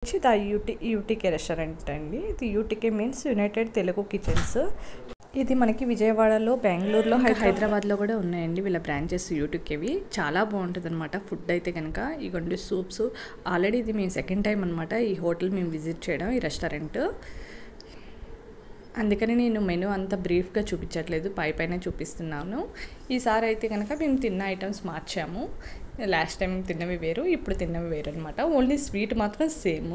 The యూటీకే restaurant అండి. ఇది యూటీకే means United Telugu kitchens. ఇది మనకి విజయవాడలో, బెంగళూరులో, హైదరాబాద్లో కూడా ఉన్నాయండి వీళ్ళ బ్రాంచెస్ యూటీకేవి. చాలా బాగుంటుంది అనమాట ఫుడ్ అయితే కనుక. ఇగోండి సూప్స్. ఆల్రెడీ ఇది మేము సెకండ్ టైం అనమాట ఈ హోటల్ మేము విజిట్ చేయడం, ఈ రెస్టారెంట్. అందుకని నేను మెనూ అంత బ్రీఫ్గా చూపించట్లేదు, పైన చూపిస్తున్నాను. ఈసారి అయితే కనుక మేము తిన్న ఐటమ్స్ మార్చాము. లాస్ట్ టైం తిన్నవి వేరు, ఇప్పుడు తిన్నవి వేరు అనమాట. ఓన్లీ స్వీట్ మాత్రం సేమ్.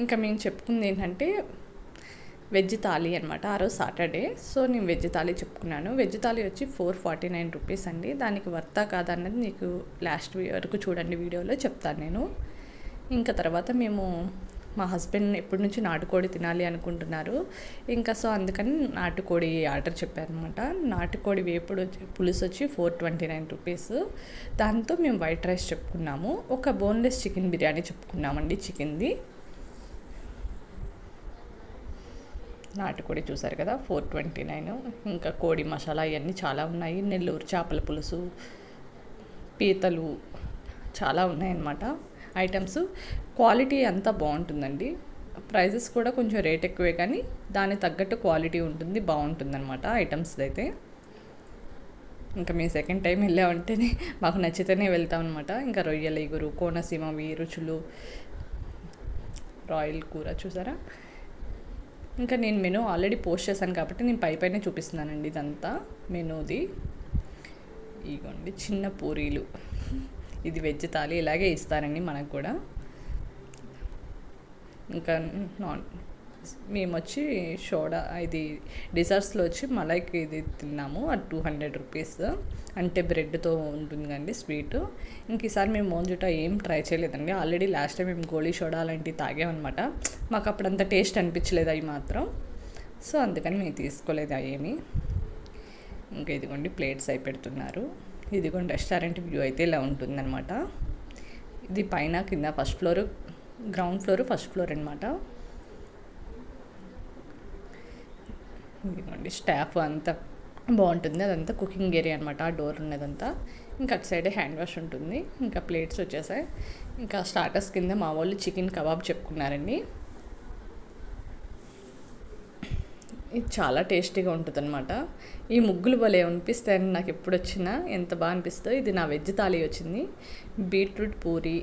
ఇంకా మేము చెప్పుకుంది ఏంటంటే వెజ్ థాలీ అనమాట. ఆ రోజు సాటర్డే, సో నేను వెజ్ థాలీ చెప్పుకున్నాను. వెజ్ థాలీ వచ్చి 449 రూపీస్ అండి. దానికి వర్తా కాదన్నది నీకు లాస్ట్ వరకు చూడండి, వీడియోలో చెప్తాను నేను. ఇంకా తర్వాత మేము మా హస్బెండ్ ఎప్పటి నుంచి నాటుకోడి తినాలి అనుకుంటున్నారు. ఇంకా సో అందుకని నాటుకోడి ఆర్డర్ చెప్పారనమాట. నాటుకోడి వేపుడు పులుసు వచ్చి 429 రూపీస్. దాంతో మేము వైట్ రైస్ చెప్పుకున్నాము. ఒక బోన్లెస్ చికెన్ బిర్యానీ చెప్పుకున్నామండి, చికెన్ది. నాటుకోడి చూసారు కదా, 429. ఇంకా కోడి మసాలా ఇవన్నీ చాలా ఉన్నాయి. నెల్లూరు చేపల పులుసు, పీతలు చాలా ఉన్నాయన్నమాట ఐటమ్స్. క్వాలిటీ అంతా బాగుంటుందండి. ప్రైజెస్ కూడా కొంచెం రేట్ ఎక్కువే, కానీ దానికి తగ్గట్టు క్వాలిటీ ఉంటుంది, బాగుంటుంది అనమాట ఐటమ్స్ అయితే. ఇంకా మేము సెకండ్ టైం వెళ్ళామంటేనే మాకు నచ్చితేనే వెళ్తాం అనమాట. ఇంకా రొయ్యల ఇగురు, కోనసీమవి రుచులు, రాయల్ కూర చూసారా. ఇంకా నేను మెనూ ఆల్రెడీ పోస్ట్ చేశాను కాబట్టి నేను పైన చూపిస్తున్నానండి ఇదంతా మెనూది. ఇగోండి చిన్న పూరీలు, ఇది వెజ్ థాలీ, ఇలాగే ఇస్తారండి మనకు కూడా. ఇంకా మేము వచ్చి సోడా, ఇది డిజర్ట్స్లో వచ్చి మలైకి ఇది తిన్నాము. అది 200 రూపీస్, అంటే బ్రెడ్తో ఉంటుంది కండి స్వీట్. ఇంక ఈసారి మేము మోంజుటా ఏం ట్రై చేయలేదండి. ఆల్రెడీ లాస్ట్ టైం మేము గోళీ సోడా అలాంటివి తాగామన్నమాట. మాకు అప్పుడు అంత టేస్ట్ అనిపించలేదు అవి మాత్రం, సో అందుకని మేము తీసుకోలేదు అవేమి. ఇంకా ఇదిగోండి ప్లేట్స్ అయి పెడుతున్నారు. ఇదిగోండి రెస్టారెంట్ వ్యూ అయితే ఇలా ఉంటుందన్నమాట. ఇది పైన కింద first floor, ground floor, first floor అనమాట. ఇదిగోండి స్టాఫ్ అంతా బాగుంటుంది. అదంతా కుకింగ్ ఏరియా అనమాట, ఆ డోర్ ఉన్నదంతా. ఇంకా అటు సైడే హ్యాండ్ వాష్ ఉంటుంది. ఇంకా ప్లేట్స్ వచ్చేసాయి. ఇంకా స్టార్టర్స్ కింద మా వాళ్ళు చికెన్ కబాబ్ చెప్పుకున్నారండి. ఇది చాలా టేస్టీగా ఉంటుంది అనమాట. ఈ ముగ్గులు భలే అనిపిస్తాయండి నాకు ఎప్పుడు వచ్చినా, ఎంత బాగా అనిపిస్తుందో. ఇది నా వెజ్ థాలీ వచ్చింది. బీట్రూట్ పూరి,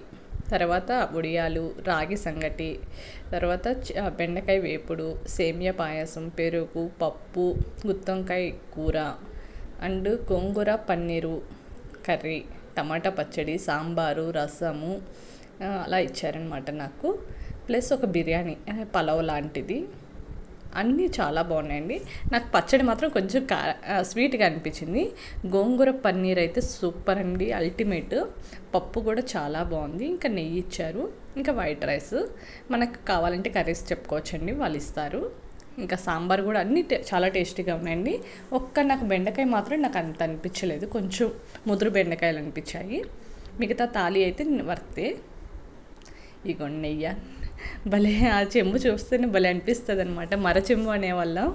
తర్వాత ఉడియాలు, రాగి సంగటి, తర్వాత బెండకాయ వేపుడు, సేమియా పాయసం, పెరుగు, పప్పు, గుత్తొంకాయ కూర, అండ్ గోంగూర పన్నీరు కర్రీ, టమాటా పచ్చడి, సాంబారు, రసము అలా ఇచ్చారనమాట నాకు. ప్లస్ ఒక బిర్యానీ, పలావ్ లాంటిది. అన్నీ చాలా బాగున్నాయండి. నాకు పచ్చడి మాత్రం కొంచెం స్వీట్గా అనిపించింది. గోంగూర పన్నీర్ అయితే సూపర్ అండి, అల్టిమేట్. పప్పు కూడా చాలా బాగుంది. ఇంకా నెయ్యి ఇచ్చారు. ఇంకా వైట్ రైస్, మనకు కావాలంటే కర్రీస్ చెప్పుకోవచ్చండి, వాళ్ళు ఇస్తారు. ఇంకా సాంబార్ కూడా అన్నీ చాలా టేస్టీగా ఉన్నాయండి. నాకు బెండకాయ మాత్రం నాకు అంత అనిపించలేదు, కొంచెం ముదురు బెండకాయలు అనిపించాయి. మిగతా థాలీ అయితే వర్తే. ఇగోండి నెయ్యి భలే, ఆ చెంబు చూస్తేనే భలే అనిపిస్తుంది అనమాట, మరచెంబు అనేవాళ్ళం.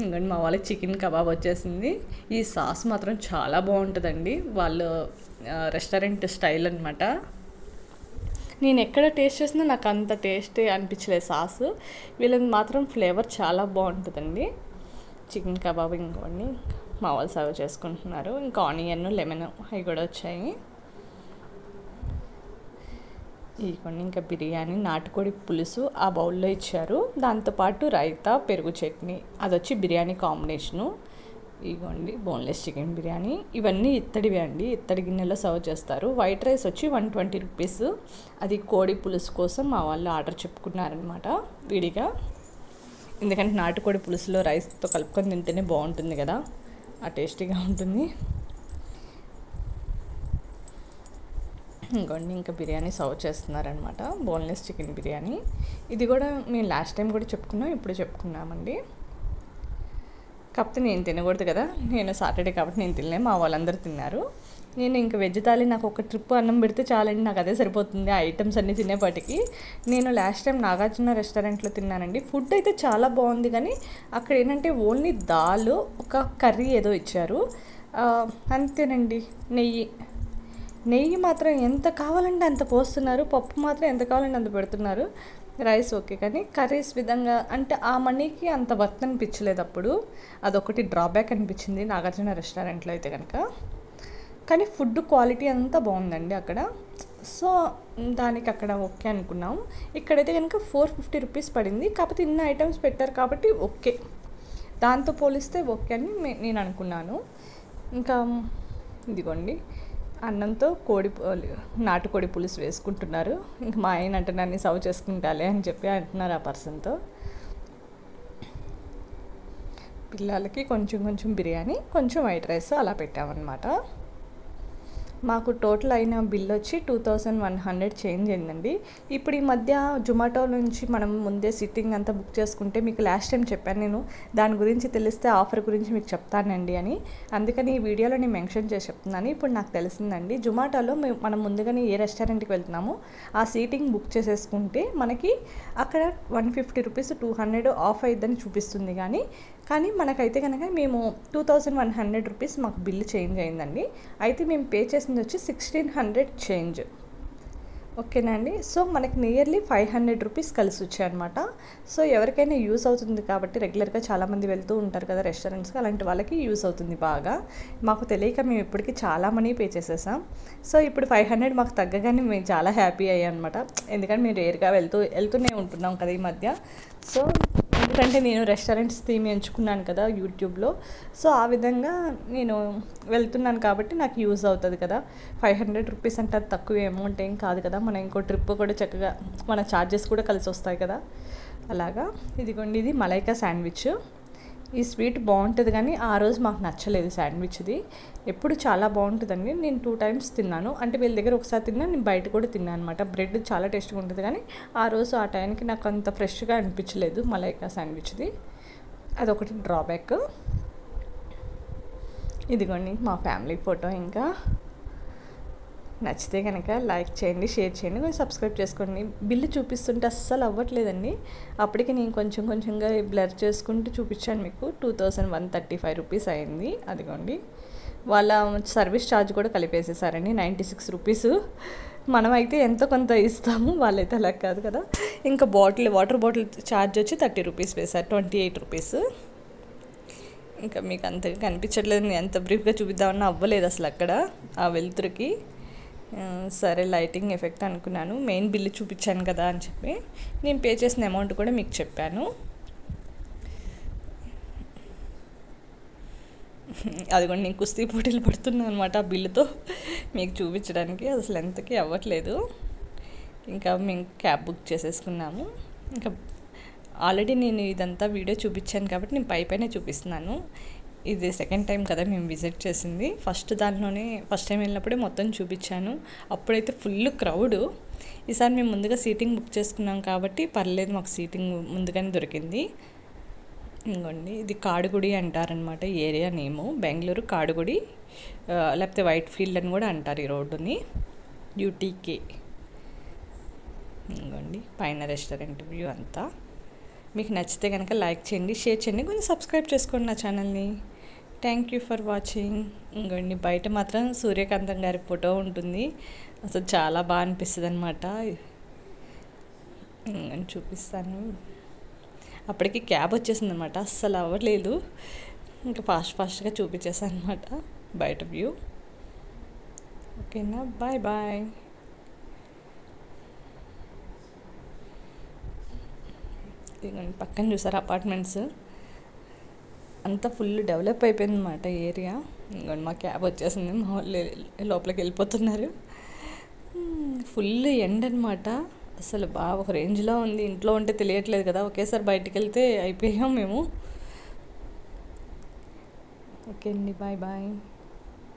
ఇంకోటి మా వాళ్ళకి చికెన్ కబాబ్ వచ్చేసింది. ఈ సాస్ మాత్రం చాలా బాగుంటుందండి, వాళ్ళు రెస్టారెంట్ స్టైల్ అనమాట. నేను ఎక్కడ టేస్ట్ చేసినా నాకు అంత టేస్ట్ అనిపించలేదు సాస్. వీళ్ళది మాత్రం ఫ్లేవర్ చాలా బాగుంటుందండి చికెన్ కబాబ్. ఇంకోండి మా వాళ్ళు సర్వ్ చేసుకుంటున్నారు. ఇంకా ఆనియన్, లెమన్ అవి కూడా వచ్చాయి. ఇదిగోండి ఇంకా బిర్యానీ, నాటుకోడి పులుసు ఆ బౌల్లో ఇచ్చారు. దాంతోపాటు రైతా, పెరుగు చట్నీ, అది వచ్చి బిర్యానీ కాంబినేషను. ఇదిగోండి బోన్లెస్ చికెన్ బిర్యానీ. ఇవన్నీ ఇత్తడివి అండి, ఇత్తడి గిన్నెలో సర్వ్ చేస్తారు. వైట్ రైస్ వచ్చి 120 రూపీస్. అది కోడి పులుసు కోసం మా వాళ్ళు ఆర్డర్ చెప్పుకున్నారనమాట విడిగా. ఎందుకంటే నాటుకోడి పులుసులో రైస్తో కలుపుకొని తింటేనే బాగుంటుంది కదా, ఆ టేస్టీగా ఉంటుంది. ఇంకోండి ఇంకా బిర్యానీ సర్వ్ చేస్తున్నారనమాట, బోన్లెస్ చికెన్ బిర్యానీ. ఇది కూడా మేము లాస్ట్ టైం కూడా చెప్పుకున్నాం, ఇప్పుడు చెప్పుకున్నామండి. కాకపోతే నేను తినకూడదు కదా, నేను సాటర్డే కాబట్టి నేను తినలే, మా వాళ్ళందరూ తిన్నారు. నేను ఇంకా వెజ్ థాలీ నాకు ఒక ట్రిప్ అన్నం పెడితే చాలండి, నాకు అదే సరిపోతుంది ఆ ఐటమ్స్ అన్నీ తినేపాటికి. నేను లాస్ట్ టైం నాగార్జున రెస్టారెంట్లో తిన్నానండి. ఫుడ్ అయితే చాలా బాగుంది, కానీ అక్కడ ఏంటంటే ఓన్లీ దాల్, ఒక కర్రీ ఏదో ఇచ్చారు అంతేనండి. నెయ్యి నెయ్యి మాత్రం ఎంత కావాలంటే అంత పోస్తున్నారు, పప్పు మాత్రం ఎంత కావాలంటే అంత పెడుతున్నారు. రైస్ ఓకే, కానీ కర్రీస్ విధంగా అంటే ఆ మనీకి అంత వర్త్ అనిపించలేదు అప్పుడు. అదొకటి డ్రాబ్యాక్ అనిపించింది నాగార్జున రెస్టారెంట్లో అయితే కనుక. కానీ ఫుడ్ క్వాలిటీ అంతా బాగుందండి అక్కడ. సో దానికి అక్కడ ఓకే అనుకున్నాం. ఇక్కడైతే కనుక 450 రూపీస్ పడింది. కాకపోతే ఇన్ని ఐటమ్స్ పెట్టారు కాబట్టి ఓకే, దాంతో పోలిస్తే ఓకే అని నేను అనుకున్నాను. ఇంకా ఇదిగోండి అన్నంతో నాటుకోడి పులుసు వేసుకుంటున్నారు. ఇంకా మా ఆయన అంటే నన్ను సర్వ్ చేసుకుంటాలే అని చెప్పి అంటున్నారు ఆ పర్సన్తో. పిల్లలకి కొంచెం కొంచెం బిర్యానీ, కొంచెం వైట్ రైస్ అలా పెట్టామన్నమాట. మాకు టోటల్ అయిన బిల్ వచ్చి 2100 చేంజ్ అయిందండి. ఇప్పుడు ఈ మధ్య జొమాటో నుంచి మనం ముందే సిట్టింగ్ అంతా బుక్ చేసుకుంటే, మీకు లాస్ట్ టైం చెప్పాను నేను, దాని గురించి తెలిస్తే ఆఫర్ గురించి మీకు చెప్తానండి అని. అందుకని ఈ వీడియోలో నేను మెన్షన్ చేసి చెప్తున్నాను. ఇప్పుడు నాకు తెలిసిందండి, జొమాటోలో మనం ముందుగానే ఏ రెస్టారెంట్కి వెళ్తున్నామో ఆ సీటింగ్ బుక్ చేసేసుకుంటే మనకి అక్కడ 150 రూపీస్ 200 ఆఫ్ అయిద్దని చూపిస్తుంది. కానీ మనకైతే కనుక మేము 2100 రూపీస్ మాకు బిల్లు చేంజ్ అయిందండి. అయితే మేము పే చేసింది వచ్చి 1600 చేంజ్. ఓకేనా అండి. సో మనకి నియర్లీ 500 రూపీస్ కలిసి వచ్చాయన్నమాట. సో ఎవరికైనా యూస్ అవుతుంది కాబట్టి, రెగ్యులర్గా చాలామంది వెళ్తూ ఉంటారు కదా రెస్టారెంట్స్కి, అలాంటి వాళ్ళకి యూస్ అవుతుంది బాగా. మాకు తెలియక మేము ఇప్పటికీ చాలా మనీ పే చేసేసాం. సో ఇప్పుడు 500 మాకు తగ్గగానే మేము చాలా హ్యాపీ అయ్యాం అనమాట. ఎందుకంటే మేము రేర్గా వెళ్తూనే ఉంటున్నాం కదా ఈ మధ్య. సో ఎందుకంటే నేను రెస్టారెంట్స్ థీమ్ ఎంచుకున్నాను కదా యూట్యూబ్లో. సో ఆ విధంగా నేను వెళ్తున్నాను కాబట్టి నాకు యూజ్ అవుతుంది కదా. 500 రూపీస్ అంటే అది తక్కువ అమౌంట్ ఏం కాదు కదా. మన ఇంకో ట్రిప్ కూడా చక్కగా మన ఛార్జెస్ కూడా కలిసి వస్తాయి కదా. అలాగా ఇదిగోండి, ఇది మలైకా శాండ్విచ్. ఈ స్వీట్ బాగుంటుంది కానీ ఆ రోజు మాకు నచ్చలేదు శాండ్విచ్ది. ఎప్పుడు చాలా బాగుంటుందండి. నేను 2 times తిన్నాను. అంటే వీళ్ళ దగ్గర ఒకసారి తిన్నాను, నేను బయట కూడా తిన్నాను అనమాట. బ్రెడ్ చాలా టేస్ట్గా ఉంటుంది కానీ ఆ రోజు ఆ టైంకి నాకు అంత ఫ్రెష్గా అనిపించలేదు మలైకా శాండ్విచ్ది. అదొకటి డ్రాబ్యాక్. ఇదిగోండి మా ఫ్యామిలీ ఫోటో. ఇంకా నచ్చితే కనుక లైక్ చేయండి, షేర్ చేయండి, కొంచెం సబ్స్క్రైబ్ చేసుకోండి. బిల్లు చూపిస్తుంటే అస్సలు అవ్వట్లేదండి. అప్పటికి నేను కొంచెంగా బ్లర్ చేసుకుంటూ చూపించాను మీకు. 2135 రూపీస్ అయింది. అదిగోండి, వాళ్ళ సర్వీస్ ఛార్జ్ కూడా కలిపేసేసారండి 96 రూపీస్. మనమైతే ఎంతో కొంత ఇస్తాము, వాళ్ళైతే అలా కాదు కదా. ఇంకా వాటర్ బాటిల్ ఛార్జ్ వచ్చి 30 రూపీస్ వేశారు, 28 రూపీస్. ఇంకా మీకు అంతగా కనిపించట్లేదు, నేను ఎంత బ్రీఫ్గా చూపిద్దామన్నా అవ్వలేదు అసలు అక్కడ ఆ వెలుతురికి. సరే లైటింగ్ ఎఫెక్ట్ అనుకున్నాను. మెయిన్ బిల్లు చూపించాను కదా అని చెప్పి నేను పే చేసిన అమౌంట్ కూడా మీకు చెప్పాను. అదిగోండి, నేను కుస్తీ పోటీలు పడుతున్నాను అనమాట ఆ బిల్లుతో మీకు చూపించడానికి. అసలు ఎంతకీ అవ్వట్లేదు. ఇంకా మేము క్యాబ్ బుక్ చేసేసుకున్నాము. ఇంకా ఆల్రెడీ నేను ఇదంతా వీడియో చూపించాను కాబట్టి నేను పైన చూపిస్తున్నాను. ఇది సెకండ్ టైం కదా మేము విజిట్ చేసింది. ఫస్ట్ టైం వెళ్ళినప్పుడే మొత్తం చూపించాను. అప్పుడైతే ఫుల్ క్రౌడ్. ఈసారి మేము ముందుగా సీటింగ్ బుక్ చేసుకున్నాం కాబట్టి పర్లేదు, మాకు సీటింగ్ ముందుగానే దొరికింది. ఇంకోండి, ఇది కాడుగుడి అంటారనమాట ఏరియా నేము. బెంగళూరు కాడుగుడి, లేకపోతే వైట్ ఫీల్డ్ అని కూడా అంటారు ఈ రోడ్డుని. యూటీకే. ఇంకోండి పైన రెస్టారెంట్ వ్యూ అంతా. మీకు నచ్చితే కనుక లైక్ చేయండి, షేర్ చేయండి, కొంచెం సబ్స్క్రైబ్ చేసుకోండి నా ఛానల్ని. Thank you for watching. ఇంకోండి బయట మాత్రం సూర్యకాంతం గారి ఫోటో ఉంటుంది. అసలు చాలా బాగా అనిపిస్తుంది అనమాట. చూపిస్తాను. అప్పటికి క్యాబ్ వచ్చేసింది అనమాట, అస్సలు అవ్వలేదు. ఇంకా ఫాస్ట్గా చూపించేసాను అనమాట బయట వ్యూ. ఓకేనా, బాయ్ బాయ్. పక్కన చూసారు అపార్ట్మెంట్స్ అంతా ఫుల్ డెవలప్ అయిపోయింది అనమాట ఏరియా. ఇంకోండి మా క్యాబ్ వచ్చేసింది, మా వాళ్ళు లోపలికి వెళ్ళిపోతున్నారు. ఫుల్ ఎండ్ అనమాట. అసలు బాగా ఒక రేంజ్లో ఉంది. ఇంట్లో ఉంటే తెలియట్లేదు కదా, ఒకేసారి బయటికి వెళ్తే అయిపోయాం మేము. ఓకే అండి, బాయ్ బాయ్.